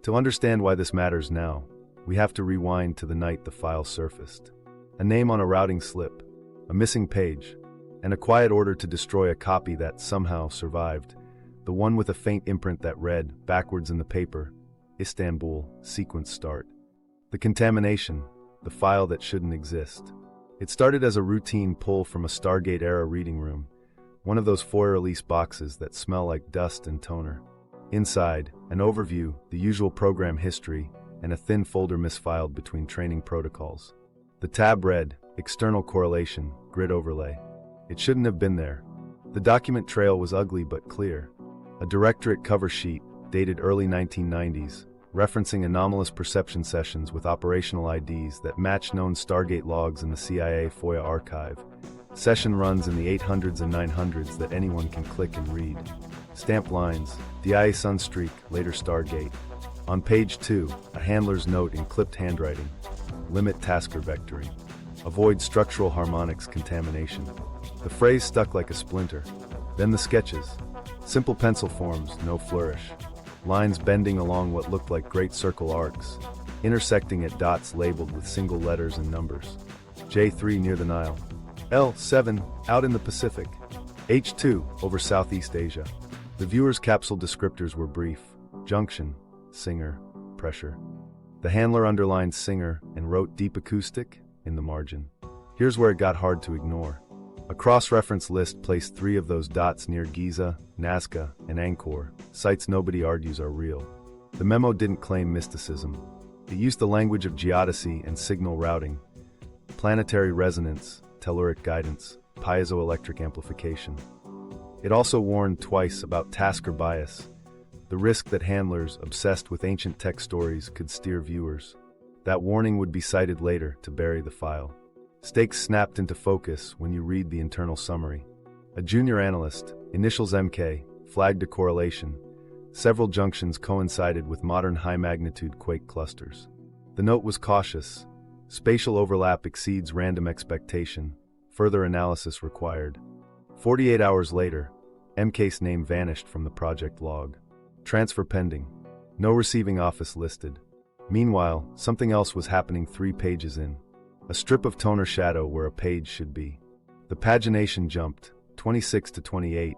To understand why this matters now, we have to rewind to the night the file surfaced. A name on a routing slip, a missing page, and a quiet order to destroy a copy that somehow survived, the one with a faint imprint that read, backwards in the paper, Istanbul, sequence start. The contamination, the file that shouldn't exist. It started as a routine pull from a Stargate-era reading room, one of those foyer-release boxes that smell like dust and toner. Inside, an overview, the usual program history, and a thin folder misfiled between training protocols. The tab read, External Correlation, Grid Overlay. It shouldn't have been there. The document trail was ugly but clear. A directorate cover sheet, dated early 1990s, referencing anomalous perception sessions with operational IDs that match known Stargate logs in the CIA FOIA archive. Session runs in the 800s and 900s that anyone can click and read. Stamped lines, DIA Sunstreak, later Stargate. On page 2, a handler's note in clipped handwriting. Limit tasker vectoring. Avoid structural harmonics contamination. The phrase stuck like a splinter. Then the sketches. Simple pencil forms, no flourish. Lines bending along what looked like great circle arcs, intersecting at dots labeled with single letters and numbers. J3 near the Nile. L7 out in the Pacific. H2 over Southeast Asia. The viewer's capsule descriptors were brief. Junction, singer, pressure. The handler underlined singer and wrote deep acoustic in the margin. Here's where it got hard to ignore. A cross-reference list placed 3 of those dots near Giza, Nazca, and Angkor, sites nobody argues are real. The memo didn't claim mysticism. It used the language of geodesy and signal routing, planetary resonance, telluric guidance, piezoelectric amplification. It also warned twice about tasker bias, the risk that handlers obsessed with ancient tech stories could steer viewers. That warning would be cited later to bury the file. Stakes snapped into focus when you read the internal summary. A junior analyst, initials MK, flagged a correlation. Several junctions coincided with modern high-magnitude quake clusters. The note was cautious. Spatial overlap exceeds random expectation. Further analysis required. 48 hours later, MK's name vanished from the project log. Transfer pending. No receiving office listed. Meanwhile, something else was happening 3 pages in. A strip of toner shadow where a page should be. The pagination jumped, 26 to 28,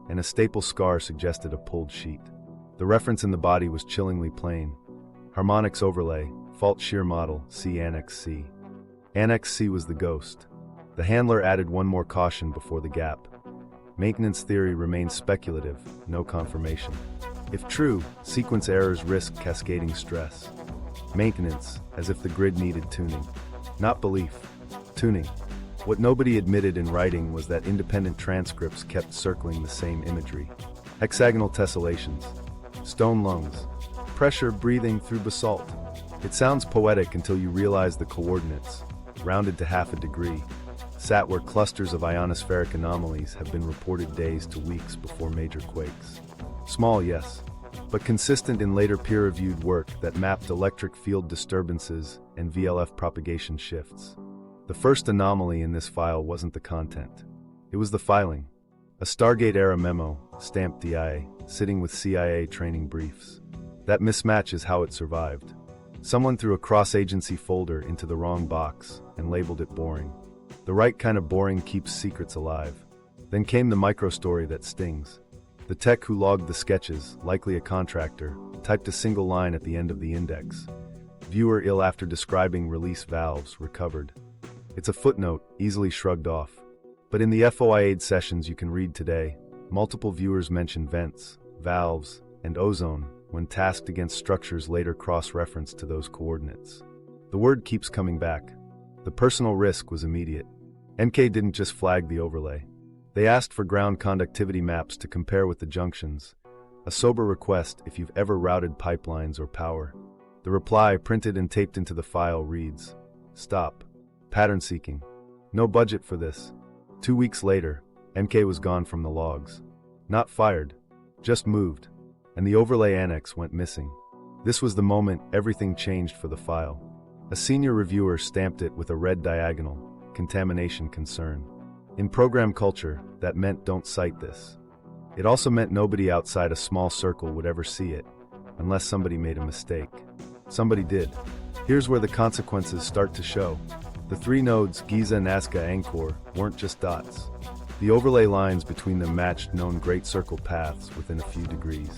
and a staple scar suggested a pulled sheet. The reference in the body was chillingly plain. Harmonics overlay, fault shear model, see Annex C. Annex C was the ghost. The handler added one more caution before the gap. Maintenance theory remains speculative, no confirmation. If true, sequence errors risk cascading stress. Maintenance, as if the grid needed tuning. Not belief. Tuning. What nobody admitted in writing was that independent transcripts kept circling the same imagery. Hexagonal tessellations. Stone lungs. Pressure breathing through basalt. It sounds poetic until you realize the coordinates, rounded to half a degree, sat where clusters of ionospheric anomalies have been reported days to weeks before major quakes. Small, yes, but consistent in later peer-reviewed work that mapped electric field disturbances and VLF propagation shifts. The first anomaly in this file wasn't the content. It was the filing. A Stargate-era memo, stamped DIA, sitting with CIA training briefs. That mismatch is how it survived. Someone threw a cross-agency folder into the wrong box and labeled it boring. The right kind of boring keeps secrets alive. Then came the micro-story that stings. The tech who logged the sketches, likely a contractor, typed a single line at the end of the index. Viewer ill after describing release valves recovered. It's a footnote, easily shrugged off. But in the FOIA sessions you can read today, multiple viewers mention vents, valves, and ozone when tasked against structures later cross-referenced to those coordinates. The word keeps coming back. The personal risk was immediate. MK didn't just flag the overlay. They asked for ground conductivity maps to compare with the junctions, a sober request if you've ever routed pipelines or power. The reply, printed and taped into the file, reads, "Stop. Pattern seeking. No budget for this." 2 weeks later, MK was gone from the logs. Not fired, just moved, and the overlay annex went missing. This was the moment everything changed for the file. A senior reviewer stamped it with a red diagonal, contamination concern. In program culture, that meant don't cite this. It also meant nobody outside a small circle would ever see it. unless somebody made a mistake. Somebody did. Here's where the consequences start to show. The three nodes, Giza and Istanbul, weren't just dots. The overlay lines between them matched known Great Circle paths within a few degrees.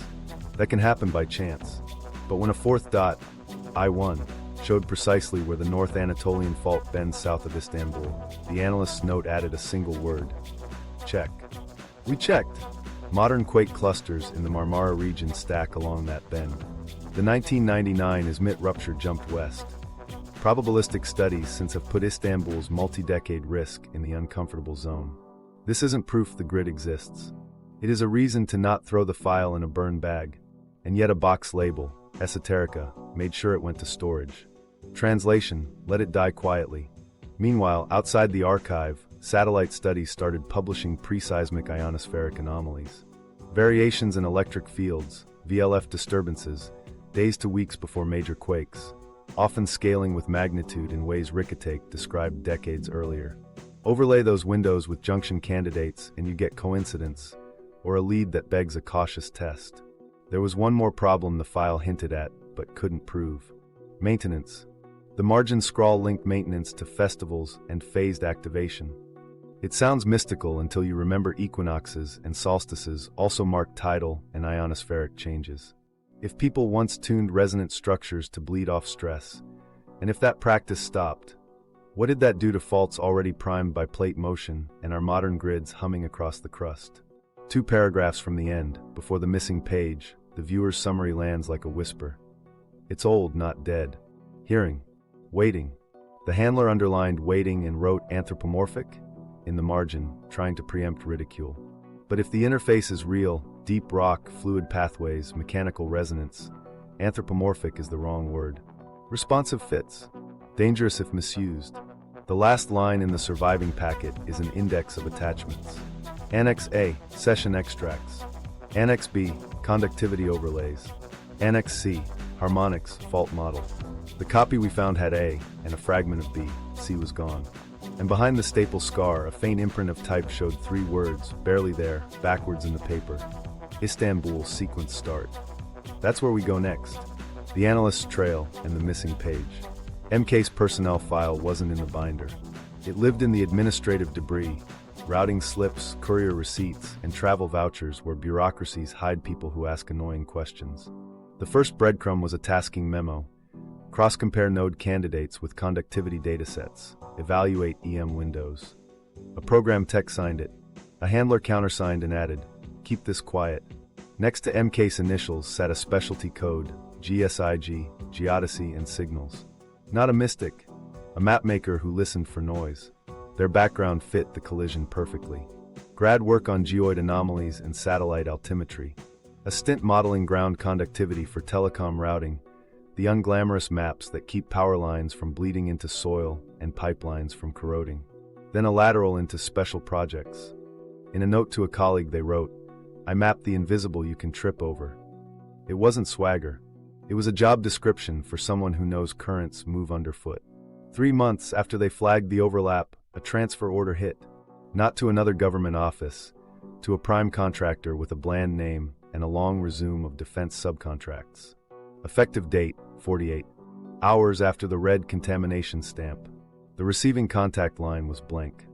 That can happen by chance. But when a fourth dot, I1, showed precisely where the North Anatolian Fault bends south of Istanbul, the analyst's note added a single word: check. We checked. Modern quake clusters in the Marmara region stack along that bend. The 1999 Izmit rupture jumped west. Probabilistic studies since have put Istanbul's multi-decade risk in the uncomfortable zone. This isn't proof the grid exists. It is a reason to not throw the file in a burn bag. And yet a box label, Esoterica, made sure it went to storage. Translation: let it die quietly. Meanwhile, outside the archive, satellite studies started publishing pre-seismic ionospheric anomalies. Variations in electric fields, VLF disturbances, days to weeks before major quakes, often scaling with magnitude in ways Ricketake described decades earlier. Overlay those windows with junction candidates and you get coincidence, or a lead that begs a cautious test. There was one more problem the file hinted at, but couldn't prove. Maintenance. The margin scrawl linked maintenance to festivals and phased activation. It sounds mystical until you remember equinoxes and solstices also mark tidal and ionospheric changes. If people once tuned resonant structures to bleed off stress, and if that practice stopped, what did that do to faults already primed by plate motion and our modern grids humming across the crust? 2 paragraphs from the end, before the missing page, the viewer's summary lands like a whisper. It's old, not dead. Hearing. Waiting. The handler underlined waiting and wrote anthropomorphic in the margin, trying to preempt ridicule. But if the interface is real, deep rock, fluid pathways, mechanical resonance, anthropomorphic is the wrong word. Responsive fits. Dangerous if misused. The last line in the surviving packet is an index of attachments. Annex A, session extracts. Annex B, conductivity overlays. Annex C, harmonics, fault model. The copy we found had A, and a fragment of B. C was gone. And behind the staple scar, a faint imprint of type showed 3 words, barely there, backwards in the paper. Istanbul sequence start. That's where we go next. The analyst's trail and the missing page. MK's personnel file wasn't in the binder. It lived in the administrative debris, routing slips, courier receipts, and travel vouchers where bureaucracies hide people who ask annoying questions. The first breadcrumb was a tasking memo. Cross-compare node candidates with conductivity datasets. Evaluate EM windows. A program tech signed it. A handler countersigned and added, keep this quiet. Next to MK's initials sat a specialty code, GSIG, Geodesy, and signals. Not a mystic, a mapmaker who listened for noise. Their background fit the collision perfectly. Grad work on geoid anomalies and satellite altimetry. A stint modeling ground conductivity for telecom routing. The unglamorous maps that keep power lines from bleeding into soil and pipelines from corroding. Then a lateral into special projects. In a note to a colleague they wrote, I mapped the invisible you can trip over. It wasn't swagger. It was a job description for someone who knows currents move underfoot. 3 months after they flagged the overlap, a transfer order hit. Not to another government office, to a prime contractor with a bland name and a long resume of defense subcontracts. Effective date, 48 hours after the red contamination stamp. The receiving contact line was blank.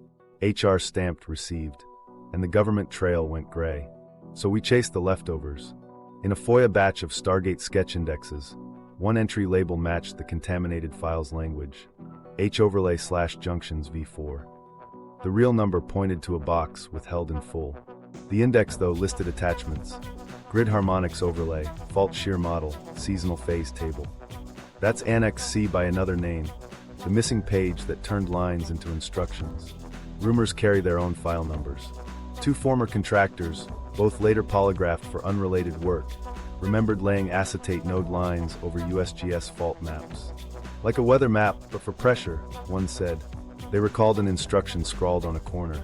HR stamped received, and the government trail went gray. So we chased the leftovers. In a FOIA batch of Stargate sketch indexes, one entry label matched the contaminated file's language, H_Junctions v4. The real number pointed to a box withheld in full. The index, though, listed attachments. Grid harmonics overlay, fault shear model, seasonal phase table. That's Annex C by another name, the missing page that turned lines into instructions. Rumors carry their own file numbers. 2 former contractors, both later polygraphed for unrelated work, remembered laying acetate node lines over USGS fault maps. Like a weather map, but for pressure, one said. They recalled an instruction scrawled on a corner,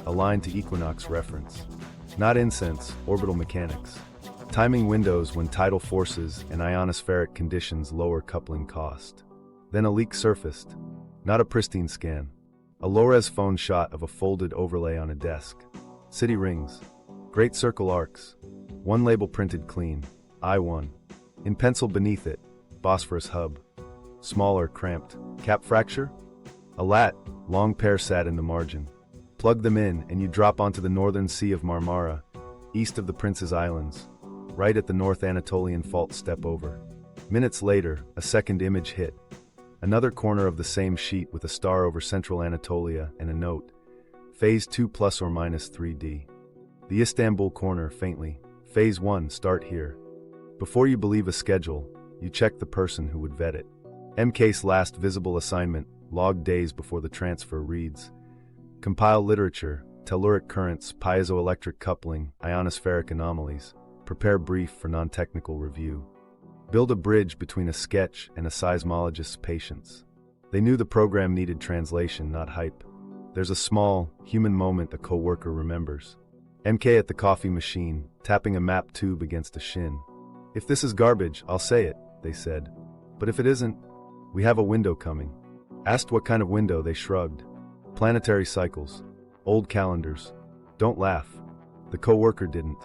a line to equinox reference. Not incense, orbital mechanics. Timing windows when tidal forces and ionospheric conditions lower coupling cost. Then a leak surfaced. Not a pristine scan. A low-res phone shot of a folded overlay on a desk. City rings. Great circle arcs. One label printed clean. I1. In pencil beneath it, Bosphorus hub. Smaller, cramped. Cap fracture? A long pair sat in the margin. Plug them in and you drop onto the northern sea of Marmara, east of the Prince's Islands, right at the North Anatolian Fault step over. Minutes later, a second image hit. Another corner of the same sheet with a star over central Anatolia and a note. Phase 2 plus or minus 3D. The Istanbul corner faintly. Phase 1, start here. Before you believe a schedule, you check the person who would vet it. MK's last visible assignment, logged days before the transfer, reads: compile literature, telluric currents, piezoelectric coupling, ionospheric anomalies. Prepare brief for non-technical review. Build a bridge between a sketch and a seismologist's patience. They knew the program needed translation, not hype. There's a small, human moment a co-worker remembers. MK at the coffee machine, tapping a map tube against a shin. If this is garbage, I'll say it, they said. But if it isn't, we have a window coming. Asked what kind of window, they shrugged. Planetary cycles. Old calendars. Don't laugh. The co-worker didn't.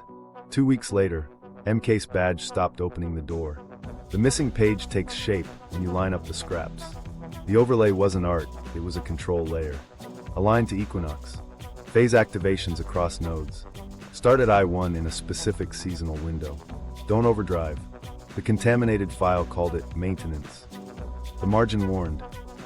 2 weeks later, MK's badge stopped opening the door. The missing page takes shape when you line up the scraps. The overlay wasn't art, it was a control layer. Aligned to equinox. Phase activations across nodes. Start at I1 in a specific seasonal window. Don't overdrive. The contaminated file called it maintenance. The margin warned.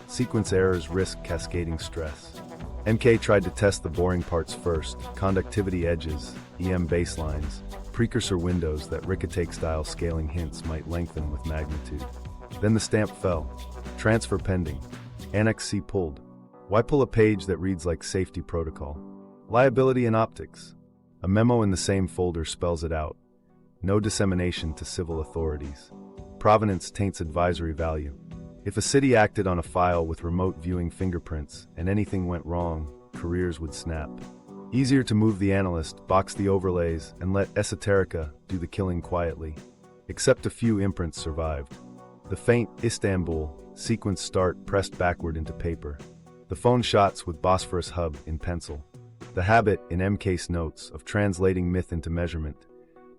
Sequence errors risk cascading stress. MK tried to test the boring parts first: conductivity edges, EM baselines, precursor windows that Rickettake-style scaling hints might lengthen with magnitude. Then the stamp fell. Transfer pending. Annex C pulled. Why pull a page that reads like safety protocol? Liability in optics. A memo in the same folder spells it out. No dissemination to civil authorities. Provenance taints advisory value. If a city acted on a file with remote viewing fingerprints and anything went wrong, careers would snap. Easier to move the analyst, box the overlays, and let esoterica do the killing quietly. Except a few imprints survived. The faint Istanbul sequence start pressed backward into paper. The phone shots with Bosphorus hub in pencil. The habit, in MK's notes, of translating myth into measurement.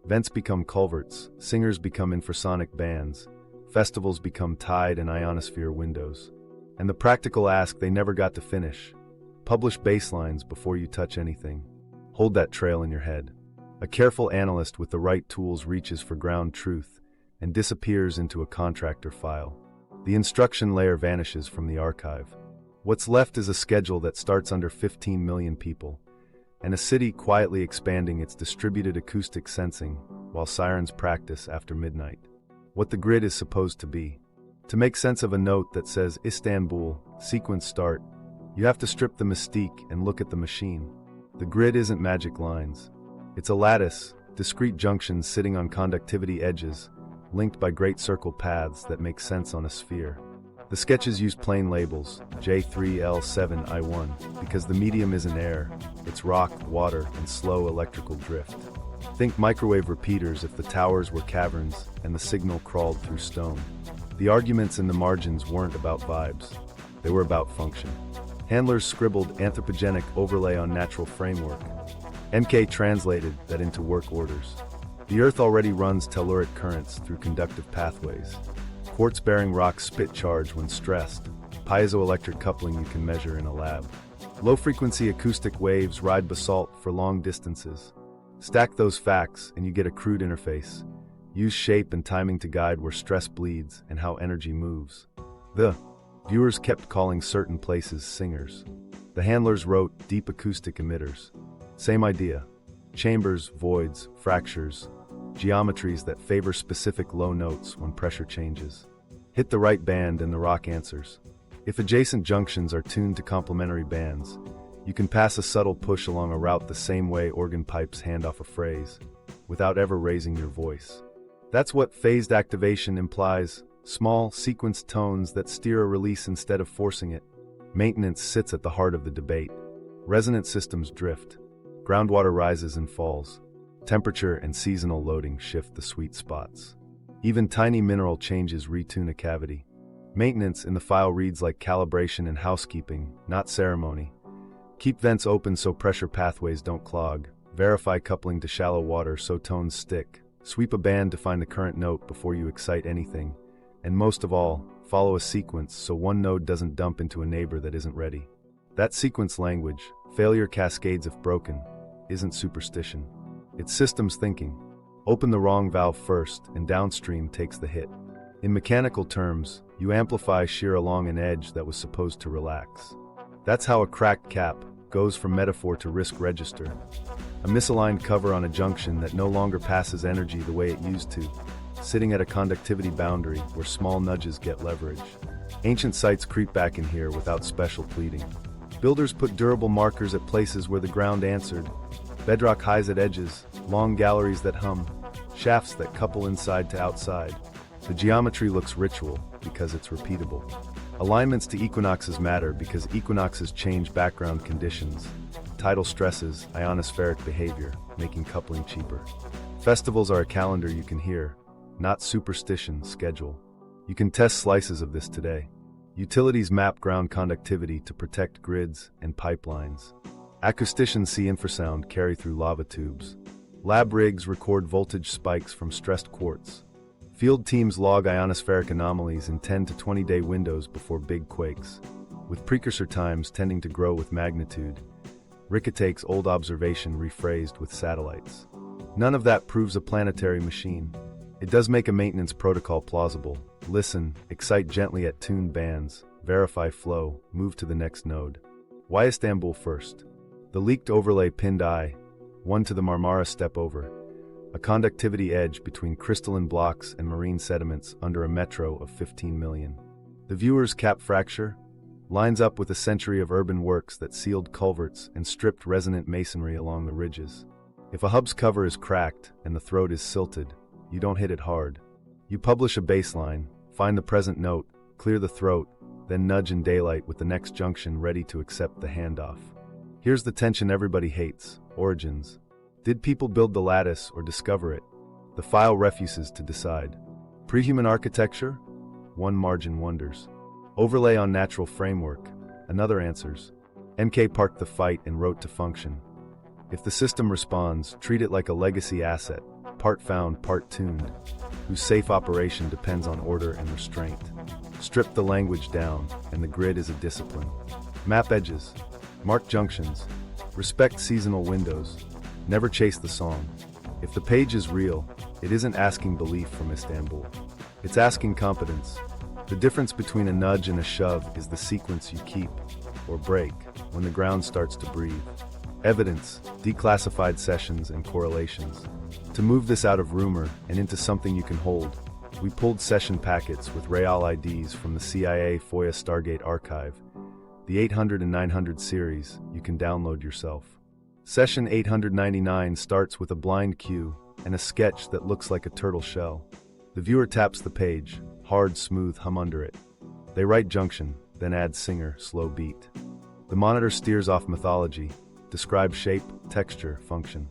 Vents become culverts, singers become infrasonic bands, festivals become tide and ionosphere windows. And the practical ask they never got to finish: publish baselines before you touch anything. Hold that trail in your head. A careful analyst with the right tools reaches for ground truth and disappears into a contractor file. The instruction layer vanishes from the archive. What's left is a schedule that starts under 15 million people, and a city quietly expanding its distributed acoustic sensing while sirens practice after midnight. What the grid is supposed to be. To make sense of a note that says Istanbul, sequence start, you have to strip the mystique and look at the machine. The grid isn't magic lines. It's a lattice, discrete junctions sitting on conductivity edges, linked by great circle paths that make sense on a sphere. The sketches use plain labels, J3L7I1, because the medium isn't air, it's rock, water, and slow electrical drift. Think microwave repeaters if the towers were caverns and the signal crawled through stone. The arguments in the margins weren't about vibes, they were about function. Handlers scribbled anthropogenic overlay on natural framework. MK translated that into work orders. The Earth already runs telluric currents through conductive pathways. Quartz-bearing rocks spit charge when stressed, piezoelectric coupling you can measure in a lab. Low-frequency acoustic waves ride basalt for long distances. Stack those facts and you get a crude interface. Use shape and timing to guide where stress bleeds and how energy moves. The viewers kept calling certain places singers. The handlers wrote deep acoustic emitters. Same idea. Chambers, voids, fractures, geometries that favor specific low notes when pressure changes. Hit the right band and the rock answers. If adjacent junctions are tuned to complementary bands, you can pass a subtle push along a route the same way organ pipes hand off a phrase, without ever raising your voice. That's what phased activation implies: small, sequenced tones that steer a release instead of forcing it. Maintenance sits at the heart of the debate. Resonant systems drift. Groundwater rises and falls. Temperature and seasonal loading shift the sweet spots. Even tiny mineral changes retune a cavity. Maintenance in the file reads like calibration and housekeeping, not ceremony. Keep vents open so pressure pathways don't clog. Verify coupling to shallow water so tones stick. Sweep a band to find the current note before you excite anything. And most of all, follow a sequence so one node doesn't dump into a neighbor that isn't ready. That sequence language, failure cascades if broken, isn't superstition. It's systems thinking. Open the wrong valve first and downstream takes the hit. In mechanical terms, you amplify shear along an edge that was supposed to relax. That's how a cracked cap goes from metaphor to risk register. A misaligned cover on a junction that no longer passes energy the way it used to, sitting at a conductivity boundary where small nudges get leverage. Ancient sites creep back in here without special pleading. Builders put durable markers at places where the ground answered. Bedrock highs at edges, long galleries that hum, shafts that couple inside to outside. The geometry looks ritual because it's repeatable. Alignments to equinoxes matter because equinoxes change background conditions. Tidal stresses ionospheric behavior, making coupling cheaper. Festivals are a calendar you can hear, not superstition, schedule. You can test slices of this today. Utilities map ground conductivity to protect grids and pipelines. Acousticians see infrasound carry through lava tubes. Lab rigs record voltage spikes from stressed quartz. Field teams log ionospheric anomalies in 10 to 20-day windows before big quakes, with precursor times tending to grow with magnitude. Ricket takes old observation rephrased with satellites. None of that proves a planetary machine. It does make a maintenance protocol plausible. Listen, excite gently at tuned bands, verify flow, move to the next node. Why Istanbul first? The leaked overlay pinned eye, one to the Marmara step over. A conductivity edge between crystalline blocks and marine sediments under a metro of 15 million. The viewer's cap fracture lines up with a century of urban works that sealed culverts and stripped resonant masonry along the ridges. If a hub's cover is cracked and the throat is silted, you don't hit it hard. You publish a baseline, find the present note, clear the throat, then nudge in daylight with the next junction ready to accept the handoff. Here's the tension everybody hates: origins. Did people build the lattice or discover it? The file refuses to decide. Prehuman architecture? One margin wonders. Overlay on natural framework? Another answers. MK parked the fight and wrote to function. If the system responds, treat it like a legacy asset, part found, part tuned, whose safe operation depends on order and restraint. Strip the language down, and the grid is a discipline. Map edges. Mark junctions. Respect seasonal windows. Never chase the song. If the page is real, it isn't asking belief from Istanbul. It's asking competence. The difference between a nudge and a shove is the sequence you keep, or break, when the ground starts to breathe. Evidence, declassified sessions, and correlations. To move this out of rumor and into something you can hold, we pulled session packets with real IDs from the CIA FOIA Stargate archive. The 800 and 900 series you can download yourself. Session 899 starts with a blind cue and a sketch that looks like a turtle shell. The viewer taps the page, hard, smooth hum under it. They write junction, then add singer, slow beat. The monitor steers off mythology, describe shape, texture, function.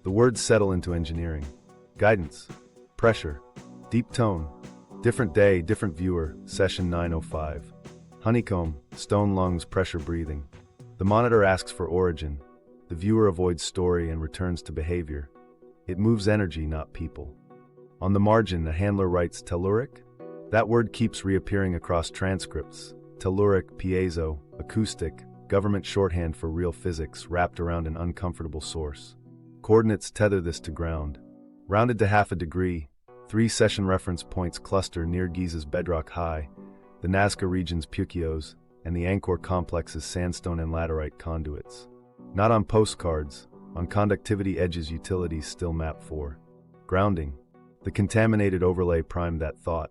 The words settle into engineering. Guidance, pressure, deep tone, different day, different viewer, session 905. Honeycomb, stone lungs, pressure breathing. The monitor asks for origin. The viewer avoids story and returns to behavior. It moves energy, not people. On the margin, a handler writes telluric. That word keeps reappearing across transcripts. Telluric, piezo, acoustic, government shorthand for real physics wrapped around an uncomfortable source. Coordinates tether this to ground. Rounded to half a degree, 3 session reference points cluster near Giza's bedrock high, the Nazca region's pukios, and the Angkor complex's sandstone and laterite conduits. Not on postcards, on conductivity edges utilities still map 4. Grounding. The contaminated overlay primed that thought.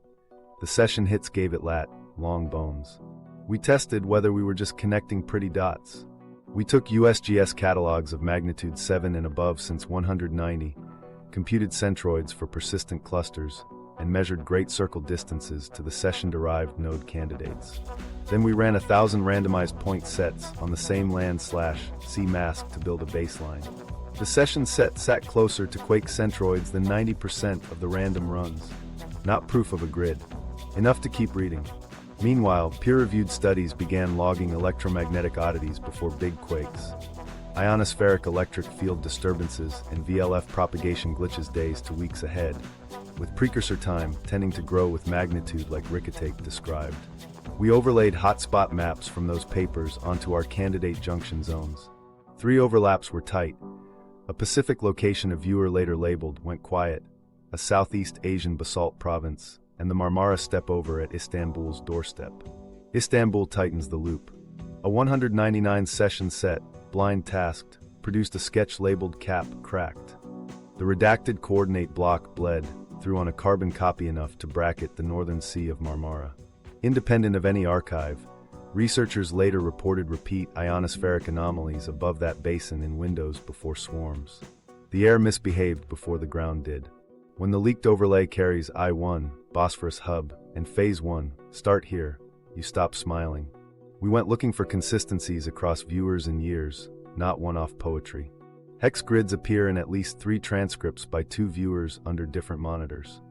The session hits gave it long bones. We tested whether we were just connecting pretty dots. We took USGS catalogs of magnitude 7 and above since 190, computed centroids for persistent clusters, and measured great circle distances to the session-derived node candidates. Then we ran 1,000 randomized point sets on the same land/C mask to build a baseline. The session set sat closer to Quake centroids than 90% of the random runs. Not proof of a grid. Enough to keep reading. Meanwhile, peer-reviewed studies began logging electromagnetic oddities before big quakes. ionospheric electric field disturbances and VLF propagation glitches days to weeks ahead, with precursor time tending to grow with magnitude like Rickettake described. We overlaid hotspot maps from those papers onto our candidate junction zones. 3 overlaps were tight. A Pacific location a viewer later labeled went quiet, a Southeast Asian basalt province, and the Marmara stepover at Istanbul's doorstep. Istanbul tightens the loop. A 199-session set, blind tasked, produced a sketch labeled Cap Cracked. The redacted coordinate block bled through on a carbon copy enough to bracket the northern sea of Marmara. Independent of any archive, researchers later reported repeat ionospheric anomalies above that basin in windows before swarms. The air misbehaved before the ground did. When the leaked overlay carries I-1, Bosphorus hub, and Phase 1, start here, you stop smiling. We went looking for consistencies across viewers and years, not one-off poetry. Hex grids appear in at least 3 transcripts by 2 viewers under different monitors.